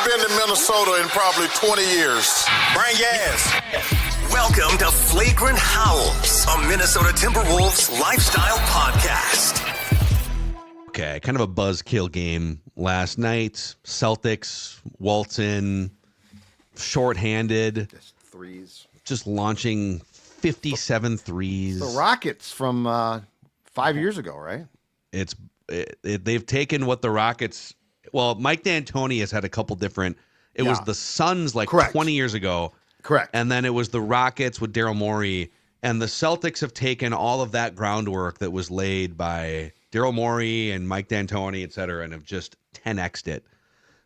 I've been to Minnesota in probably 20 years. Bring gas. Welcome to Flagrant Howls, a Minnesota Timberwolves lifestyle podcast. Okay, kind of a buzzkill game last night. Celtics, Walton, shorthanded. Just threes. Just launching 57 threes. The Rockets from 5 years ago, right? They've taken what the Rockets... Well, Mike D'Antoni has had a couple different... It was the Suns like Correct. 20 years ago. Correct. And then it was the Rockets with Daryl Morey. And the Celtics have taken all of that groundwork that was laid by Daryl Morey and Mike D'Antoni, et cetera, and have just 10x'd it.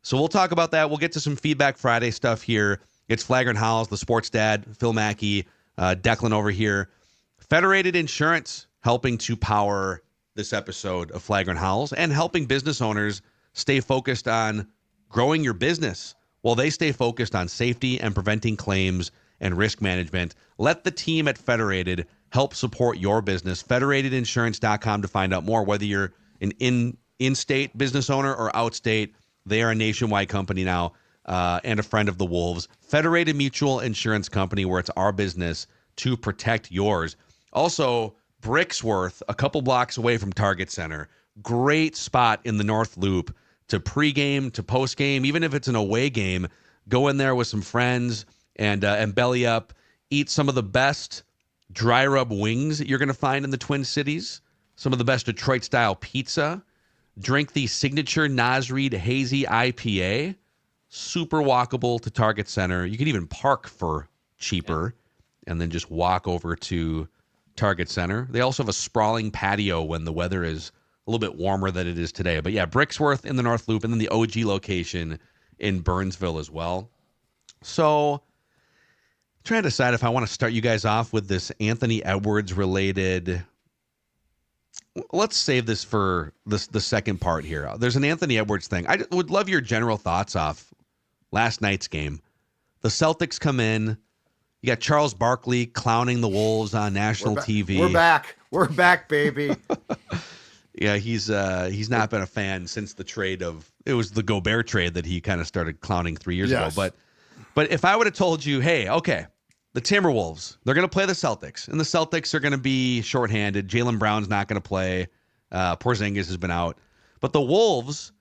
So we'll talk about that. We'll get to some Feedback Friday stuff here. It's Flagrant Howls, the sports dad, Phil Mackey, Declan over here. Federated Insurance helping to power this episode of Flagrant Howls and helping business owners stay focused on growing your business while they stay focused on safety and preventing claims and risk management. Let the team at Federated help support your business. Federatedinsurance.com to find out more. Whether you're an in-state business owner or outstate, they are a nationwide company now and a friend of the Wolves. Federated Mutual Insurance Company, where it's our business to protect yours. Also, Bricksworth, a couple blocks away from Target Center. Great spot in the North Loop to pregame, to postgame, even if it's an away game. Go in there with some friends and belly up. Eat some of the best dry rub wings that you're going to find in the Twin Cities. Some of the best Detroit-style pizza. Drink the signature Nasreed Hazy IPA. Super walkable to Target Center. You can even park for cheaper and then just walk over to Target Center. They also have a sprawling patio when the weather is a little bit warmer than it is today. But yeah, Bricksworth in the North Loop and then the OG location in Burnsville as well. So I'm trying to decide if I want to start you guys off with this Anthony Edwards related. Let's save this for the second part here. There's an Anthony Edwards thing. I would love your general thoughts off last night's game. The Celtics come in. You got Charles Barkley clowning the Wolves on national TV. We're back. We're back, baby. Yeah, he's not been a fan since the trade of... It was the Gobert trade that he kind of started clowning 3 years ago. But if I would have told you, hey, okay, the Timberwolves, they're going to play the Celtics, and the Celtics are going to be shorthanded. Jaylen Brown's not going to play. Porzingis has been out. But the Wolves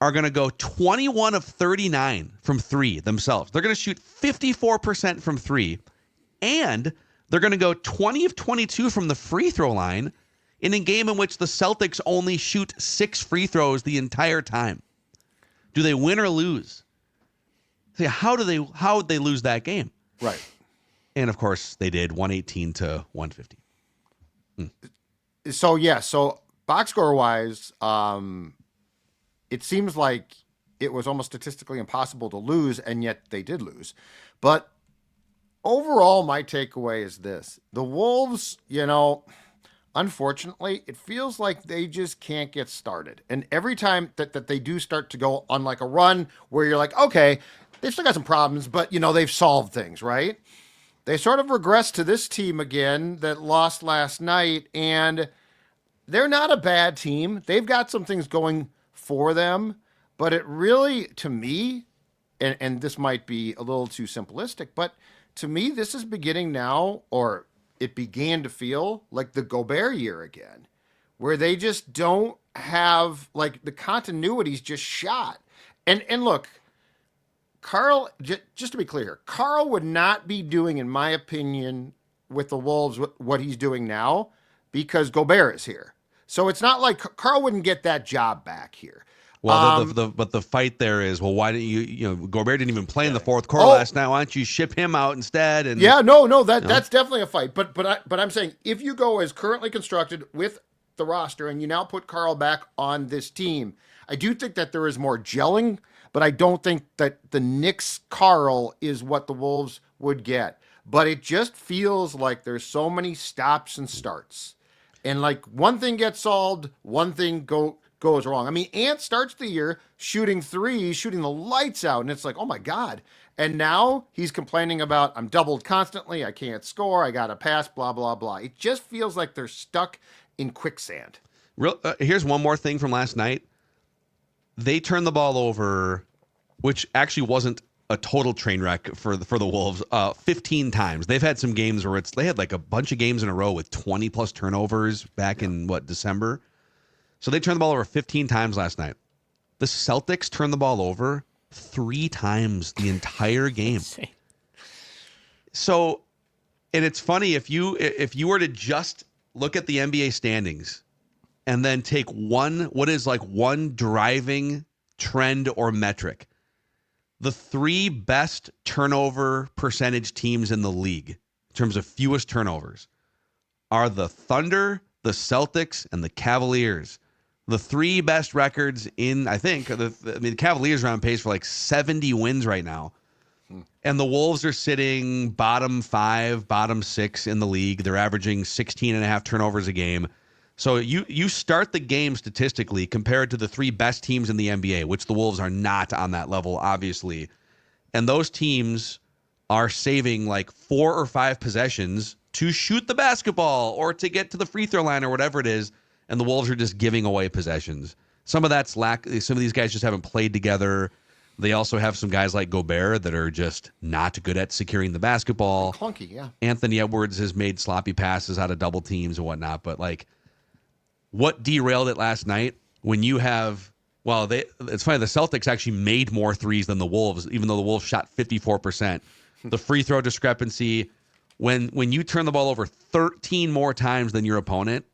are going to go 21 of 39 from three themselves. They're going to shoot 54% from three, and they're going to go 20 of 22 from the free throw line in a game in which the Celtics only shoot 6 free throws the entire time. Do they win or lose? See, how would they lose that game? Right. And of course they did, 118 to 150. So box score wise, it seems like it was almost statistically impossible to lose, and yet they did lose. But overall, my takeaway is this: the Wolves, unfortunately, it feels like they just can't get started. And every time that they do start to go on like a run where you're like, okay, they've still got some problems, but they've solved things, right? They sort of regress to this team again that lost last night, and they're not a bad team. They've got some things going for them, but it really, to me, and this might be a little too simplistic, but to me, this is beginning now, or it began to feel like the Gobert year again, where they just don't have, like, the continuity's just shot. And look, Carl, just to be clear, Carl would not be doing, in my opinion, with the Wolves what he's doing now because Gobert is here. So it's not like Carl wouldn't get that job back here. Well, but the fight there is, well, why didn't you Gobert didn't even play in the fourth quarter last night. Why don't you ship him out instead? And that's definitely a fight. But I'm saying if you go as currently constructed with the roster and you now put Carl back on this team, I do think that there is more gelling, but I don't think that the Knicks Carl is what the Wolves would get. But it just feels like there's so many stops and starts. And like one thing gets solved, one thing goes wrong. I mean, Ant starts the year shooting threes, shooting the lights out, and it's like, oh my God. And now he's complaining about, I'm doubled constantly, I can't score, I got to pass, blah, blah, blah. It just feels like they're stuck in quicksand. Here's one more thing from last night. They turned the ball over which actually wasn't a total train wreck for the Wolves, 15 times. They've had some games where they had like a bunch of games in a row with 20 plus turnovers back in December. So they turned the ball over 15 times last night. The Celtics turned the ball over 3 times the entire game. So, and it's funny if you were to just look at the NBA standings and then take what is like one driving trend or metric. The 3 best turnover percentage teams in the league in terms of fewest turnovers are the Thunder, the Celtics, and the Cavaliers. The 3 best records in, I think, the Cavaliers are on pace for like 70 wins right now. And the Wolves are sitting bottom 5, bottom 6 in the league. They're averaging 16.5 turnovers a game. So you start the game statistically compared to the 3 best teams in the NBA, which the Wolves are not on that level, obviously. And those teams are saving like 4 or 5 possessions to shoot the basketball or to get to the free throw line or whatever it is. And the Wolves are just giving away possessions. Some of that's lack. Some of these guys just haven't played together. They also have some guys like Gobert that are just not good at securing the basketball. Clunky, yeah. Anthony Edwards has made sloppy passes out of double teams and whatnot. But like, what derailed it last night when you have, it's funny, the Celtics actually made more threes than the Wolves, even though the Wolves shot 54%. The free throw discrepancy, when you turn the ball over 13 more times than your opponent,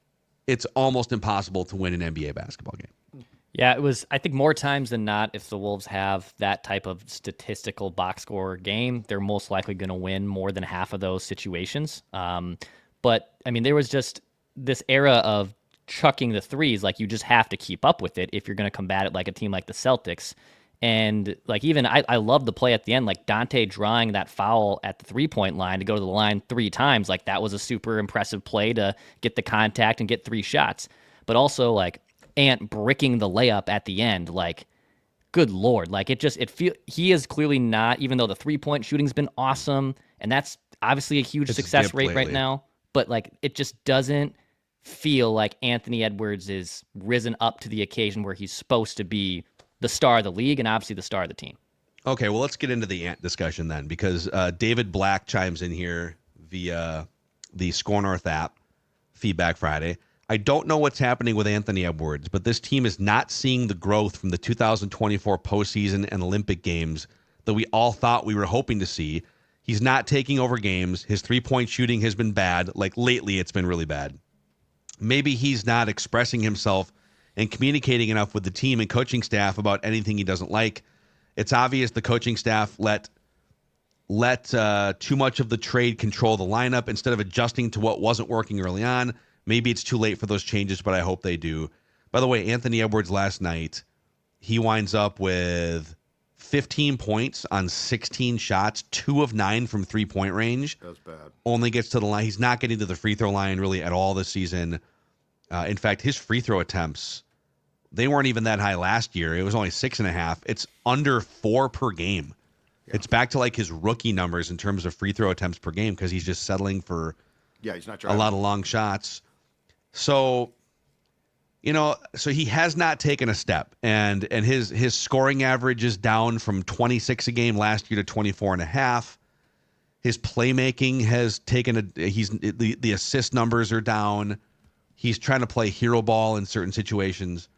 it's almost impossible to win an NBA basketball game. Yeah, it was, I think, more times than not, if the Wolves have that type of statistical box score game, they're most likely going to win more than half of those situations. But, I mean, there was just this era of chucking the threes. Like, you just have to keep up with it if you're going to combat it like a team like the Celtics. And, like, even I love the play at the end, like Dante drawing that foul at the three-point line to go to the line 3 times. Like, that was a super impressive play to get the contact and get 3 shots. But also, like, Ant bricking the layup at the end, like, good Lord. Like, he is clearly not, even though the 3-point shooting's been awesome, and that's obviously a huge success rate right now, but, like, it just doesn't feel like Anthony Edwards is risen up to the occasion where he's supposed to be the star of the league and obviously the star of the team. Okay, well, let's get into the Ant discussion then, because David Black chimes in here via the Score North app, Feedback Friday. I don't know what's happening with Anthony Edwards, but this team is not seeing the growth from the 2024 postseason and Olympic Games that we all thought we were hoping to see. He's not taking over games. His 3-point shooting has been bad. Like, lately, it's been really bad. Maybe he's not expressing himself and communicating enough with the team and coaching staff about anything he doesn't like. It's obvious the coaching staff let too much of the trade control the lineup instead of adjusting to what wasn't working early on. Maybe it's too late for those changes, but I hope they do. By the way, Anthony Edwards last night, he winds up with 15 points on 16 shots, 2 of 9 from 3-point range. That's bad. Only gets to the line. He's not getting to the free throw line really at all this season. In fact, his free throw attempts, they weren't even that high last year. It was only 6.5. It's under 4 per game. Yeah. It's back to like his rookie numbers in terms of free throw attempts per game because he's just settling for he's not a lot of long shots. So, so he has not taken a step, and his scoring average is down from 26 a game last year to 24.5. His playmaking has taken the assist numbers are down. He's trying to play hero ball in certain situations.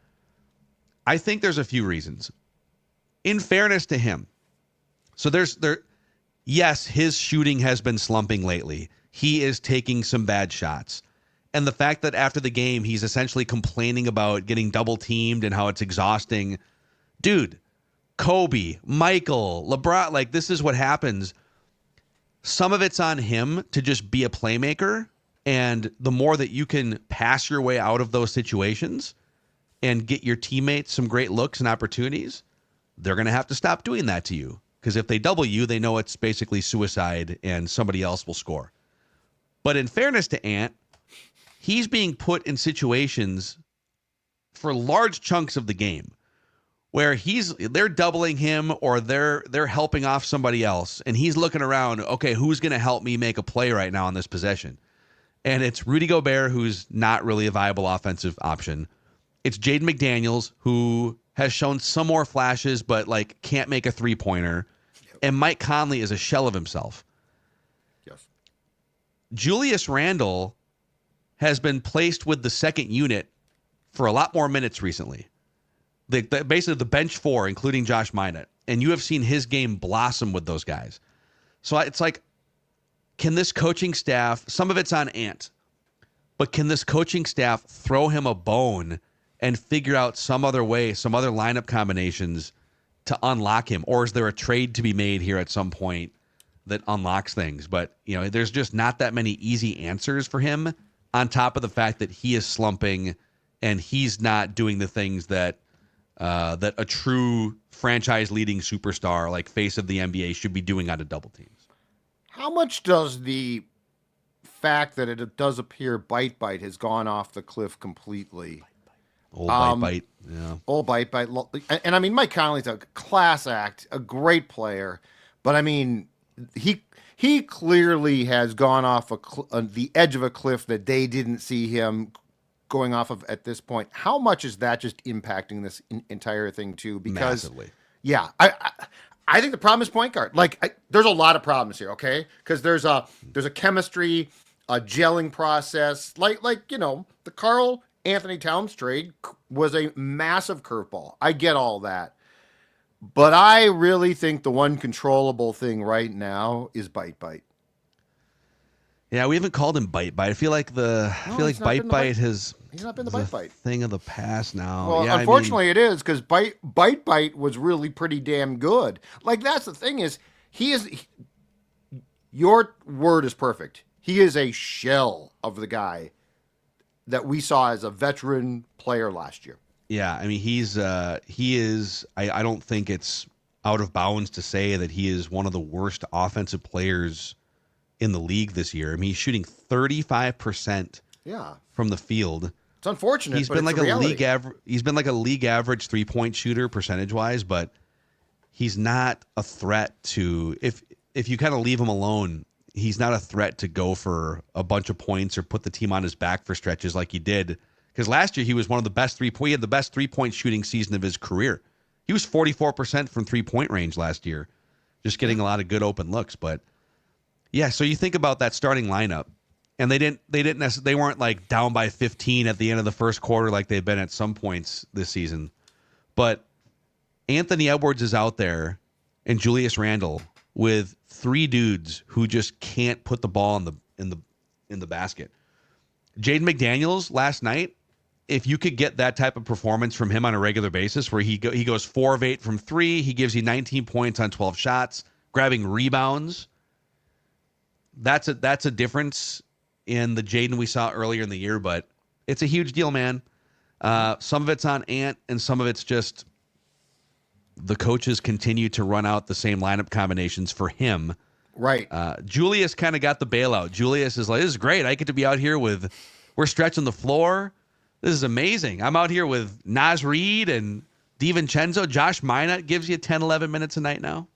I think there's a few reasons. In fairness to him, yes, his shooting has been slumping lately. He is taking some bad shots. And the fact that after the game, he's essentially complaining about getting double teamed and how it's exhausting. Dude, Kobe, Michael, LeBron, like, this is what happens. Some of it's on him to just be a playmaker. And the more that you can pass your way out of those situations and get your teammates some great looks and opportunities, they're going to have to stop doing that to you. Because if they double you, they know it's basically suicide and somebody else will score. But in fairness to Ant, he's being put in situations for large chunks of the game where they're doubling him or they're helping off somebody else, and he's looking around, okay, who's going to help me make a play right now on this possession? And it's Rudy Gobert, who's not really a viable offensive option. It's Jaden McDaniels, who has shown some more flashes, but like can't make a 3-pointer. And Mike Conley is a shell of himself. Yes. Julius Randle has been placed with the second unit for a lot more minutes recently. Basically the bench 4, including Josh Minott. And you have seen his game blossom with those guys. So it's like, can this coaching staff, some of it's on Ant, but can this coaching staff throw him a bone and figure out some other way, some other lineup combinations to unlock him? Or is there a trade to be made here at some point that unlocks things? But, there's just not that many easy answers for him, on top of the fact that he is slumping and he's not doing the things that that a true franchise-leading superstar like face of the NBA should be doing out of double teams. How much does the fact that it does appear Bite has gone off the cliff completely? Old Bite. Yeah. Old Bite. And I mean, Mike Conley's a class act, a great player, but I mean, he clearly has gone off the edge of a cliff that they didn't see him going off of at this point. How much is that just impacting this entire thing too? Because massively. Yeah, I think the problem is point guard. There's a lot of problems here, okay? Because there's a chemistry, a gelling process. The Karl Anthony Towns trade was a massive curveball. I get all that. But I really think the one controllable thing right now is Bite. Yeah, we haven't called him Bite. I feel like Bite has. He's not been the Bite thing of the past now. Well, yeah, unfortunately, it is, because Bite was really pretty damn good. That's the thing is, your word is perfect. He is a shell of the guy that we saw as a veteran player last year. Yeah, I mean, he is. I don't think it's out of bounds to say that he is one of the worst offensive players in the league this year. I mean, he's shooting 35% from the field. It's unfortunate. He's been like a league average. He's been like a league average 3-point shooter percentage wise, but he's not a threat to if you kind of leave him alone. He's not a threat to go for a bunch of points or put the team on his back for stretches like he did. Because last year he was one of the best he had the best 3-point shooting season of his career. He was 44% from 3-point range last year, just getting a lot of good open looks. But yeah, so you think about that starting lineup. And they weren't like down by 15 at the end of the first quarter like they've been at some points this season. But Anthony Edwards is out there and Julius Randle with 3 dudes who just can't put the ball in the basket. Jaden McDaniels last night, if you could get that type of performance from him on a regular basis, where he goes 4 of 8 from 3, he gives you 19 points on 12 shots, grabbing rebounds. That's a difference in the Jaden we saw earlier in the year, but it's a huge deal, man. Some of it's on Ant, and some of it's just the coaches continue to run out the same lineup combinations for him. Right. Julius kind of got the bailout. Julius is like, this is great. I get to be out here we're stretching the floor. This is amazing. I'm out here with Naz Reid and DiVincenzo. Josh Minott gives you 10, 11 minutes a night now.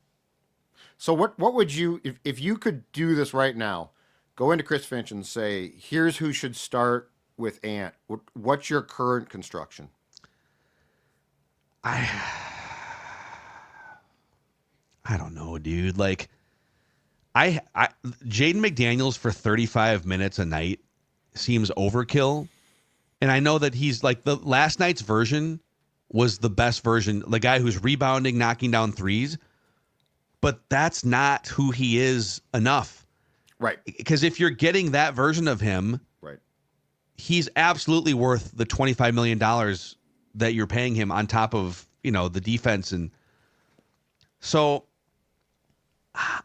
So what would you, if you could do this right now, go into Chris Finch and say, here's who should start with Ant. What's your current construction? I don't know, dude. Like, Jaden McDaniels for 35 minutes a night seems overkill. And I know that he's like the last night's version was the best version, the guy who's rebounding, knocking down threes. But that's not who he is enough. Right. Because if you're getting that version of him, right, he's absolutely worth the $25 million that you're paying him on top of, the defense. And so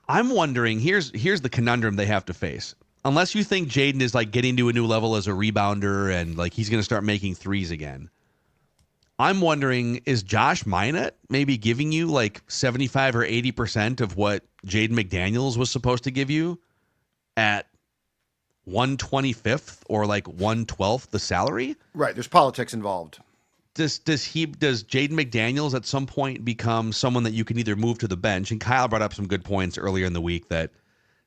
I'm wondering, here's the conundrum they have to face. Unless you think Jaden is like getting to a new level as a rebounder and like he's going to start making threes again, I'm wondering, is Josh Minott maybe giving you like 75 or 80% of what Jaden McDaniels was supposed to give you at 125th or like 112th the salary? Right. There's politics involved. Does Jaden McDaniels at some point become someone that you can either move to the bench? And Kyle brought up some good points earlier in the week that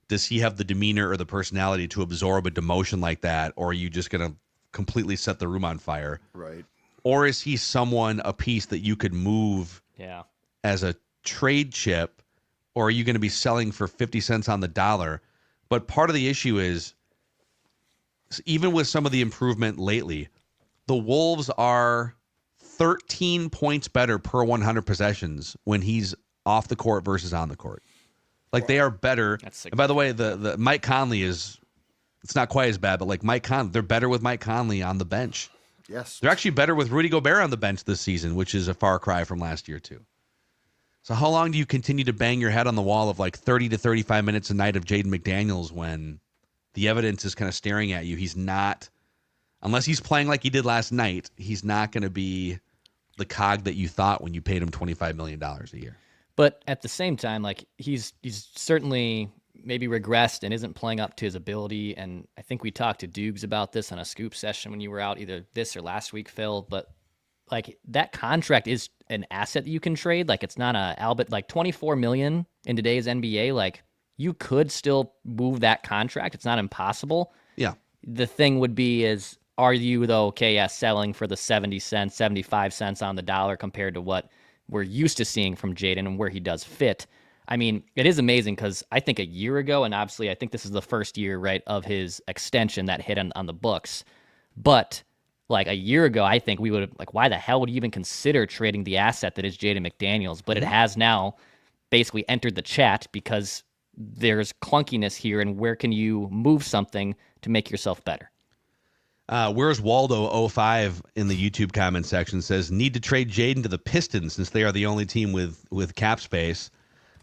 does he have the demeanor or the personality to absorb a demotion like that? Or are you just going to completely set the room on fire? Right. or is he a piece that you could move as a trade chip, or are you going to be selling for 50 cents on the dollar? But part of the issue is, even with some of the improvement lately, the Wolves are 13 points better per 100 possessions when he's off the court versus on the court. Like, they are better. And by the way, the Mike Conley it's not quite as bad, but like Mike Conley, they're better with Mike Conley on the bench. Yes. They're actually better with Rudy Gobert on the bench this season, which is a far cry from last year too. So how long do you continue to bang your head on the wall of like 30 to 35 minutes a night of Jaden McDaniels when the evidence is kind of staring at you? He's not, unless he's playing like he did last night, he's not going to be the cog that you thought when you paid him $25 million a year. But at the same time, like he's certainly maybe regressed and isn't playing up to his ability. And I think we talked to Dukes about this on a scoop session when you were out either this or last week, Phil. But like that contract is an asset that you can trade. Like it's not like $24 million in today's NBA. Like you could still move that contract. It's not impossible. Yeah. The thing would be is, are you though selling for the 70 cents, 75 cents on the dollar compared to what we're used to seeing from Jaden and where he does fit? I mean, it is amazing because I think a year ago, and obviously I think this is the first year, right, of his extension that hit on the books. But like a year ago, I think we would have, like, why the hell would you even consider trading the asset that is Jaden McDaniels? But it has now basically entered the chat because there's clunkiness here, and where can you move something to make yourself better? Where's Waldo 05 in the YouTube comment section says, need to trade Jaden to the Pistons since they are the only team with cap space.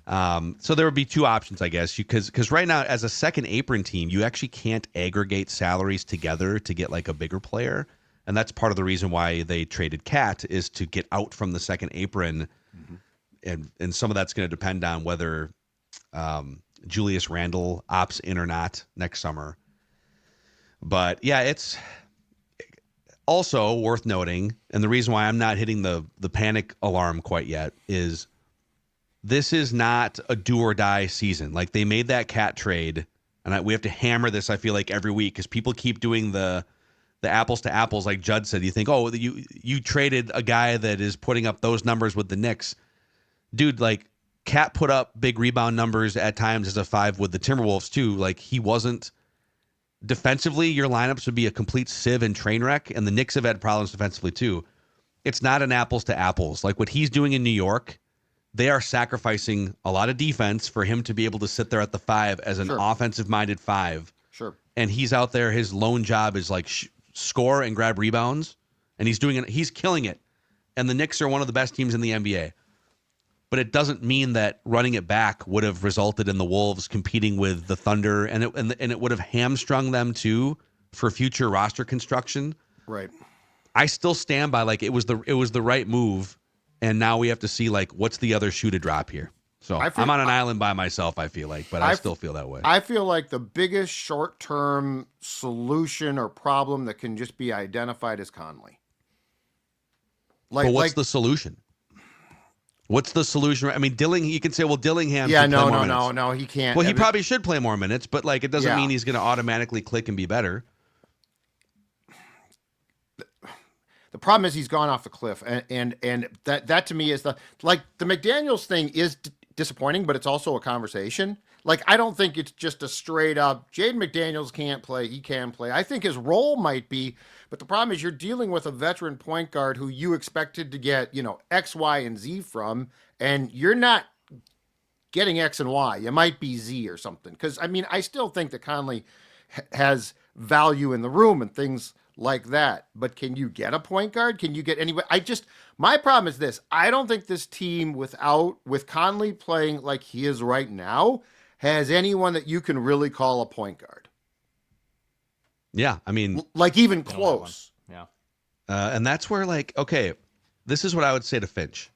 So there would be two options, I guess, because right now as a second apron team, you actually can't aggregate salaries together to get like a bigger player. And that's part of the reason why they traded Cat, is to get out from the second apron. Mm-hmm. And some of that's going to depend on whether Julius Randle opts in or not next summer. But yeah, it's also worth noting, and the reason why I'm not hitting the panic alarm quite yet is this is not a do or die season. Like, they made that Cat trade, and we have to hammer this, I feel like, every week, because people keep doing the apples to apples, like Judd said. You think, oh, you traded a guy that is putting up those numbers with the Knicks. Dude, like, Cat put up big rebound numbers at times as a 5 with the Timberwolves too. Like, he wasn't defensively, your lineups would be a complete sieve and train wreck, and the Knicks have had problems defensively too. It's not an apples to apples. Like what he's doing in New York, they are sacrificing a lot of defense for him to be able to sit there at the 5 as an offensive-minded 5. Sure. And he's out there, his lone job is like score and grab rebounds, and he's doing it. He's killing it. And the Knicks are one of the best teams in the NBA. But it doesn't mean that running it back would have resulted in the Wolves competing with the Thunder, and it would have hamstrung them too for future roster construction. Right. I still stand by, like, it was the right move, and now we have to see, like, what's the other shoe to drop here. So I'm on an island by myself, I feel like, but I still feel that way. I feel like the biggest short-term solution or problem that can just be identified is Conley. But what's the solution? What's the solution? I mean, you can say, well, Dillingham. Yeah, should play more minutes. No, he can't. Well, he probably should play more minutes, but like, it doesn't mean he's going to automatically click and be better. The problem is he's gone off the cliff, and that to me is the McDaniels thing is disappointing, but it's also a conversation. Like, I don't think it's just a straight up Jaden McDaniels can't play, he can play. I think his role might be, but the problem is you're dealing with a veteran point guard who you expected to get, X, Y, and Z from, and you're not getting X and Y. You might be Z or something. Because, I mean, I still think that Conley has value in the room and things like that. But can you get a point guard? Can you get anybody? My problem is this. I don't think this team with Conley playing like he is right now has anyone that you can really call a point guard. Yeah, I mean, like even close. Yeah. And that's where, like, okay, this is what I would say to Finchy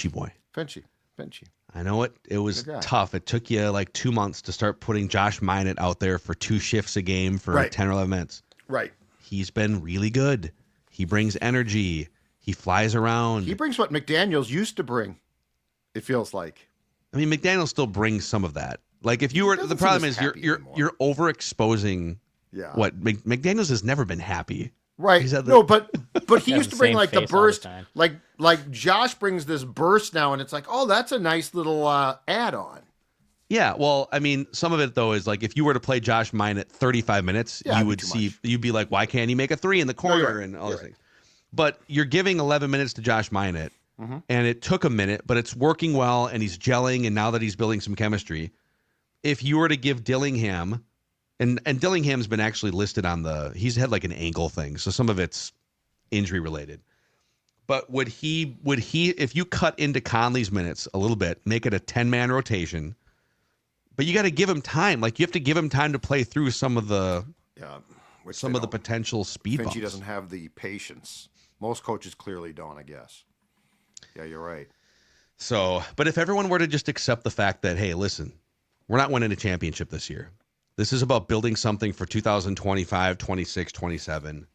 boy. Finchy. I know it was tough. It took you like 2 months to start putting Josh Minott out there for 2 shifts a game for 10 or 11 minutes. Right. He's been really good. He brings energy. He flies around. He brings what McDaniels used to bring, it feels like. I mean, McDaniels still brings some of that. Like, if you were, the problem is you're overexposing. Yeah. What McDaniels has never been happy. Right. He's had the- No, but he Has used the to bring same like the face all the burst, time. like Josh brings this burst now, and it's like, oh, that's a nice little add-on. Yeah, well, I mean, some of it though is like if you were to play Josh Mine at 35 minutes, Yeah, you it'd be would too see much. you'd be like, why can't he make a 3 in the corner you're right. and all You're those right. things. But you're giving 11 minutes to Josh Mine and it took a minute, but it's working well and he's gelling, and now that he's building some chemistry, if you were to give Dillingham, and Dillingham's been actually listed on he's had like an ankle thing, so some of it's injury related. But would he if you cut into Conley's minutes a little bit, make it a 10-man rotation, but you got to give him time. Like you have to give him time to play through some of the potential speed bumps. Finchie doesn't have the patience. Most coaches clearly don't, I guess. Yeah, you're right. So, but if everyone were to just accept the fact that, hey, listen, we're not winning a championship this year. This is about building something for 2025, 26, 27.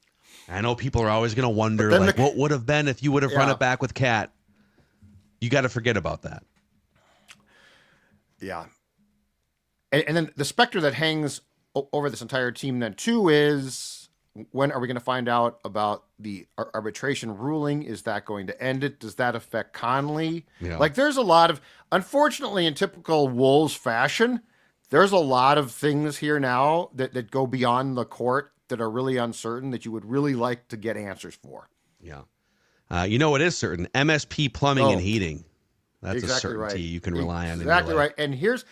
I know people are always going to wonder, like, what would have been if you would have run it back with Cat? You got to forget about that. Yeah. And then the specter that hangs over this entire team then, too, is when are we going to find out about the arbitration ruling? Is that going to end it? Does that affect Conley? Yeah. Like, there's a lot of, unfortunately, in typical Wolves fashion, there's a lot of things here now that go beyond the court that are really uncertain that you would really like to get answers for. Yeah. You know what is certain? MSP Plumbing and Heating. That's exactly a certainty right. you can rely on. Exactly in your life. right. And here's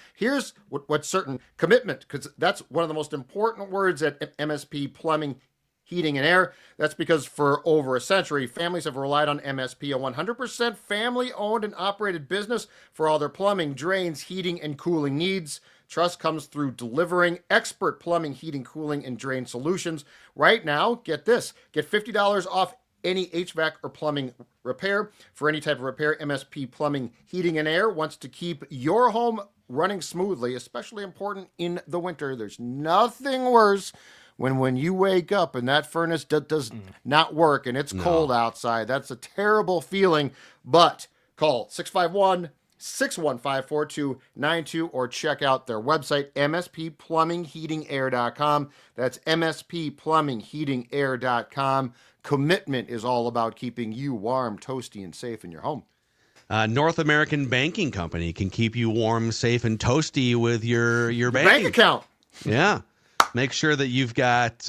what's certain: commitment, because that's one of the most important words at MSP Plumbing, Heating, and Air. That's because for over a century, families have relied on MSP, a 100% family-owned and operated business for all their plumbing, drains, heating, and cooling needs. Trust comes through delivering expert plumbing, heating, cooling, and drain solutions. Right now, get this. Get $50 off any HVAC or plumbing repair. For any type of repair, MSP Plumbing, Heating, and Air wants to keep your home running smoothly, especially important in the winter. There's nothing worse when you wake up and that furnace does not work and it's cold outside. That's a terrible feeling. But call 651-615-4292 or check out their website, msplumbingheatingair.com. That's msplumbingheatingair.com. Commitment is all about keeping you warm, toasty, and safe in your home. North American Banking Company can keep you warm, safe, and toasty with your banking Bank account. Yeah. Make sure that you've got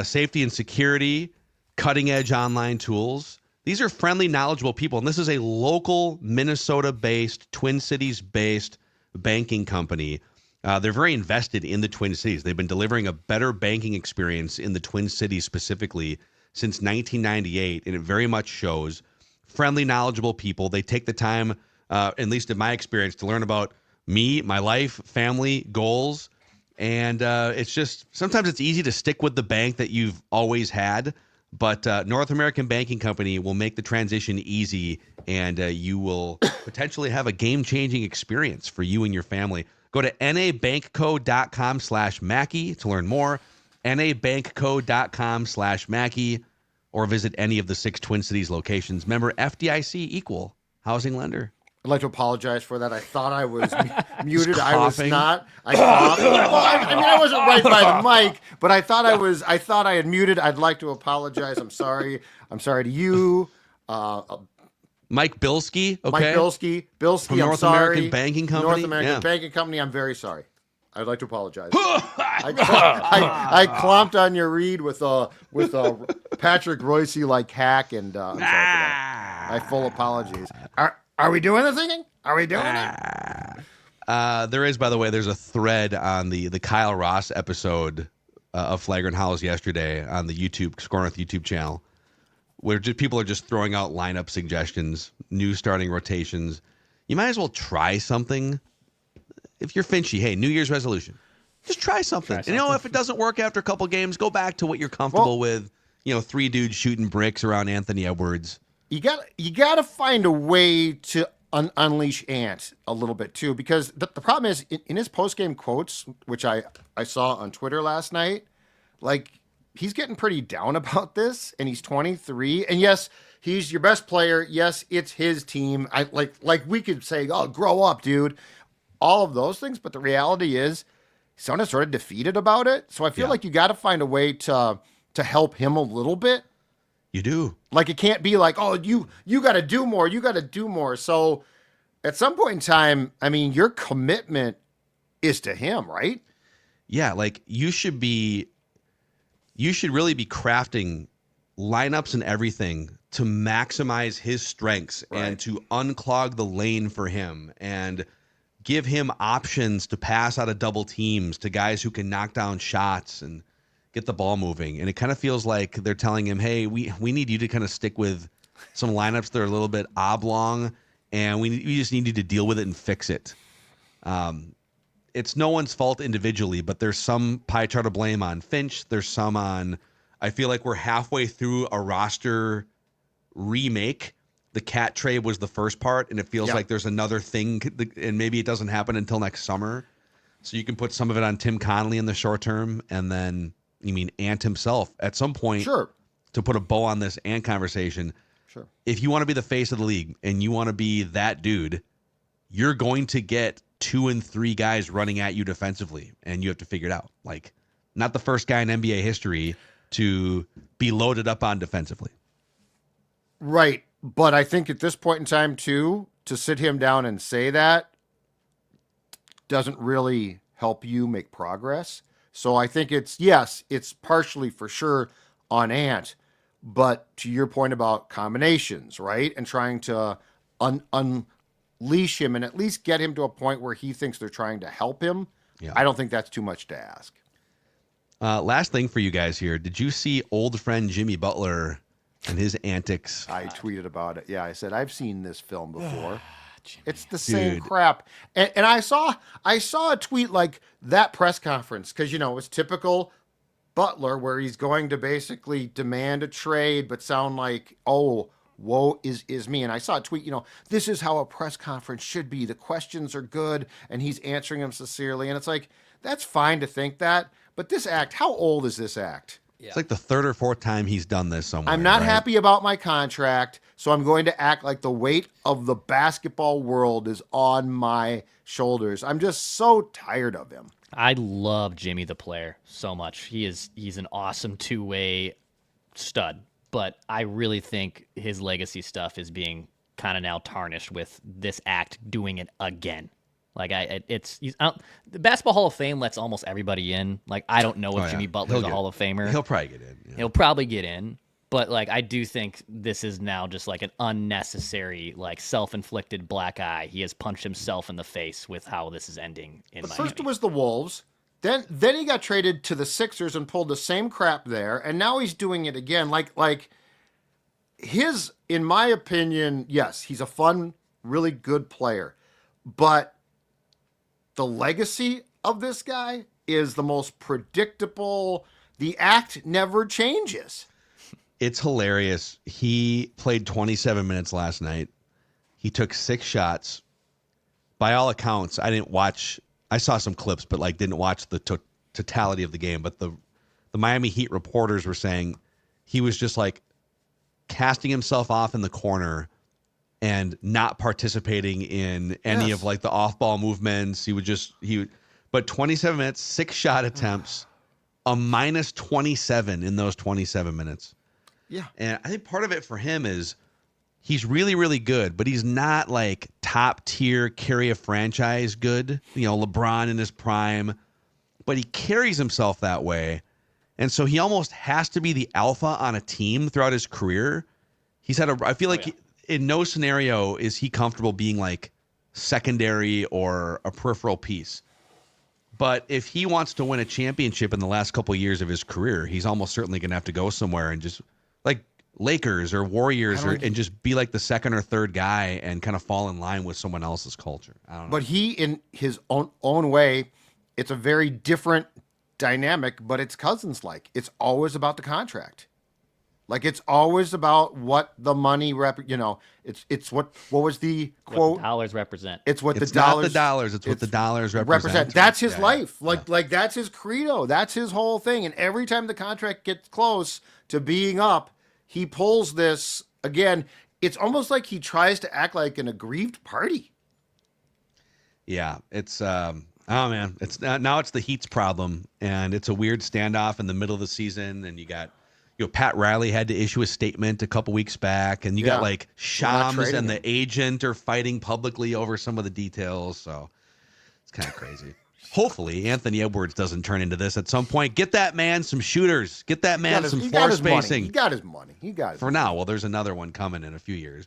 safety and security, cutting-edge online tools. These are friendly, knowledgeable people, and this is a local Minnesota-based, Twin Cities-based banking company. They're very invested in the Twin Cities. They've been delivering a better banking experience in the Twin Cities specifically since 1998, and it very much shows. Friendly, knowledgeable people. They take the time, at least in my experience, to learn about me, my life, family, goals. And it's just, sometimes it's easy to stick with the bank that you've always had, but North American Banking Company will make the transition easy, and you will potentially have a game-changing experience for you and your family. Go to nabankco.com/Mackey to learn more, nabankco.com/Mackey, or visit any of the 6 Twin Cities locations. Member FDIC, equal housing lender. I'd like to apologize for that. I thought I was muted. He's I was coughing. not. I coughed. Well, I mean, I wasn't right by the mic, but I thought I was. I thought I had muted. I'd like to apologize. I'm sorry. I'm sorry to you, Mike Bilski, okay? Mike Bilski. From I'm North sorry. American Banking Company? North American Yeah. Banking Company. I'm very sorry. I'd like to apologize. I clomped on your read with a Patrick Royce like hack, and I'm sorry for that. My full apologies. Are we doing the thinking? Are we doing it? There is, by the way, there's a thread on the Kyle Ross episode of Flagrant Howls yesterday on the YouTube Score North YouTube channel, where people are just throwing out lineup suggestions, new starting rotations. You might as well try something. If you're Finchie, hey, New Year's resolution, just try something. And, if it doesn't work after a couple games, go back to what you're comfortable with. 3 dudes shooting bricks around Anthony Edwards. You got to find a way to unleash Ant a little bit too, because the problem is in his post-game quotes, which I saw on Twitter last night, like he's getting pretty down about this, and he's 23, and yes, he's your best player. Yes, it's his team. I like we could say, oh, grow up, dude. All of those things, but the reality is, he's sort of defeated about it. So I feel like you got to find a way to help him a little bit. You do. Like, it can't be like, oh, you got to do more. You got to do more. So at some point in time, I mean, your commitment is to him, right? Yeah, like you should really be crafting lineups and everything to maximize his strengths and to unclog the lane for him and give him options to pass out of double teams to guys who can knock down shots and get the ball moving. And it kind of feels like they're telling him, hey, we need you to kind of stick with some lineups that are a little bit oblong, and we just need you to deal with it and fix it. It's no one's fault individually, but there's some pie chart of blame on Finch. There's some on, I feel like we're halfway through a roster remake. The cat trade was the first part, and it feels like there's another thing, and maybe it doesn't happen until next summer. So you can put some of it on Tim Conley in the short term, and then, Ant himself at some point. Sure. To put a bow on this Ant conversation. Sure. If you want to be the face of the league and you want to be that dude, you're going to get 2 and 3 guys running at you defensively, and you have to figure it out. Like, not the first guy in NBA history to be loaded up on defensively. Right. But I think at this point in time, too, to sit him down and say that doesn't really help you make progress. So I think it's partially for sure on Ant, but to your point about combinations, right? And trying to unleash him and at least get him to a point where he thinks they're trying to help him. Yeah. I don't think that's too much to ask. Last thing for you guys here. Did you see old friend Jimmy Butler and his antics? I tweeted about it. Yeah, I said, I've seen this film before. It's the same crap. And I saw a tweet like that press conference, because, it was typical Butler where he's going to basically demand a trade but sound like, oh, woe is me. And I saw a tweet, this is how a press conference should be. The questions are good and he's answering them sincerely. And it's like, that's fine to think that. But this act, how old is this act? Yeah. It's like the 3rd or 4th time he's done this somewhere. I'm not happy about my contract, so I'm going to act like the weight of the basketball world is on my shoulders. I'm just so tired of him. I love Jimmy the player so much. He's an awesome two-way stud, but I really think his legacy stuff is being kind of now tarnished with this act doing it again. Like the Basketball Hall of Fame lets almost everybody in. Like, I don't know if Jimmy Butler's a Hall of Famer. He'll probably get in. Yeah. He'll probably get in, but like I do think this is now just like an unnecessary, like self-inflicted black eye. He has punched himself in the face with how this is ending in Miami. First it was the Wolves, then he got traded to the Sixers and pulled the same crap there, and now he's doing it again. Like his, in my opinion, yes, he's a fun, really good player, but the legacy of this guy is the most predictable. The act never changes. It's hilarious. He played 27 minutes last night. He took 6 shots. By all accounts, I didn't watch. I saw some clips, but didn't watch the totality of the game. But the Miami Heat reporters were saying he was just casting himself off in the corner and not participating in any of the off-ball movements. But 27 minutes, 6 shot attempts, a minus 27 in those 27 minutes. Yeah. And I think part of it for him is he's really, really good, but he's not top tier, carry a franchise good, LeBron in his prime, but he carries himself that way. And so he almost has to be the alpha on a team throughout his career. I feel like in no scenario is he comfortable being secondary or a peripheral piece. But if he wants to win a championship in the last couple of years of his career, he's almost certainly going to have to go somewhere and just Lakers or Warriors and just be the second or third guy and kind of fall in line with someone else's culture. I don't know. But he, in his own way, it's a very different dynamic, but it's Cousins like. It's always about the contract. It's always about what the money it's what was the quote? What the dollars represent. It's what it's the dollars. Not the dollars. It's what the dollars represent. That's his life. That's his credo. That's his whole thing. And every time the contract gets close to being up, he pulls this again. It's almost like he tries to act like an aggrieved party. Yeah, it's man, it's now it's the Heat's problem, and it's a weird standoff in the middle of the season, and you got Pat Riley had to issue a statement a couple weeks back, and you got like Shams and the agent are fighting publicly over some of the details. So it's kind of crazy. Hopefully, Anthony Edwards doesn't turn into this at some point. Get that man some shooters. Get that man some floor spacing. He got his money. For now. Well, there's another one coming in a few years.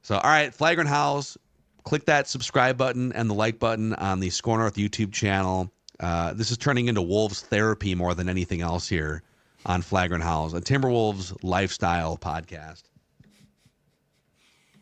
So, all right, Flagrant Howls. Click that subscribe button and the like button on the Score North YouTube channel. This is turning into Wolves therapy more than anything else here on Flagrant Howls, a Timberwolves lifestyle podcast.